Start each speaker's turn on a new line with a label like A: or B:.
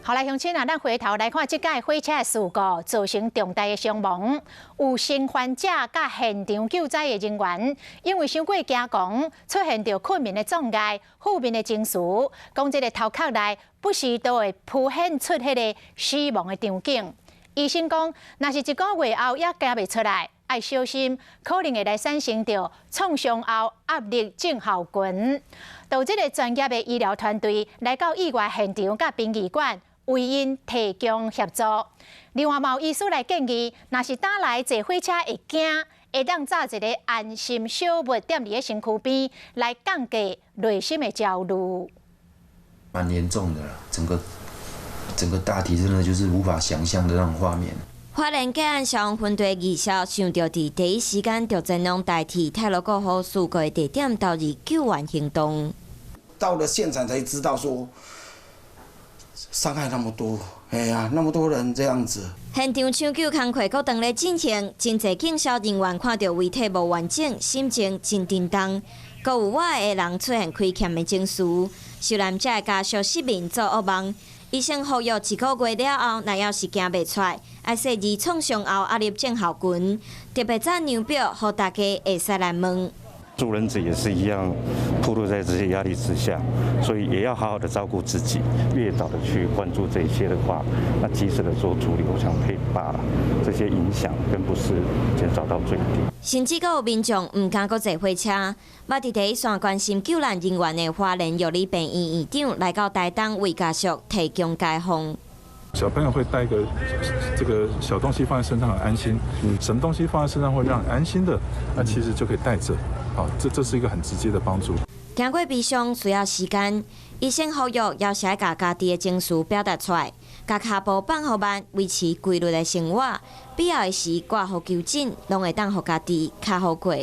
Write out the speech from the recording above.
A: 好来，乡亲啊，咱回头来看即届火车的事故，造成重大的伤亡。有生还者甲现场救灾的人员，因为伤过惊狂，出现着困眠的障碍、负面的情绪，讲这个头壳内不时都会浮现出迄个死亡的场景。医生讲，若是1个月后也惊袂出来，要小心，可能会来产生着创伤后压力症候群。到这个专业的医疗团队来到意外现场甲殡仪馆。 为因提供协助。另外，有医师来建议，若是打来坐火车会惊，会当找一个安心小物踮伫个身躯边，来降低内心的焦虑。
B: 蛮严重的啦，整个大体真的就是无法想象的那种画面。
C: 花莲建案消防分队二小想到伫第一时间就前往代替泰罗过后事故的地点投入救援行动。
D: 到了现场才知道说。 伤害那么多，哎呀，那么多人这样子。
C: 现场抢救工作搁当咧进行，真侪警消人员看到遗体无完整，心情真震动。搁有我的人出现亏欠的情绪，受难者的家属失眠做噩梦。医生呼吁1个月了后，若要是行袂出来，要设置创伤后压力症候群，特别在量表，互大家会使来问。
E: 助人者也是一样，暴露在这些压力之下，所以也要好好的照顾自己。越早的去关注这些的话，那及时的做处理，我想可以把这些影响跟不适减少到最低。
C: 甚至有民众唔敢搁坐火车，捌伫第一线关心救难人员的花莲药理病院院长来到台东为家属提供解放。
F: 小朋友会带一个这个小东西放在身上很安心，什么东西放在身上会让人安心的，那其实就可以带着，好，这是一个很直接的帮助。
C: 经过悲伤需要时间，医生呼吁要写把家己的情绪表达出来，把脚步放好慢，维持规律的生活，必要的时挂号求诊，拢会当互家己较好过。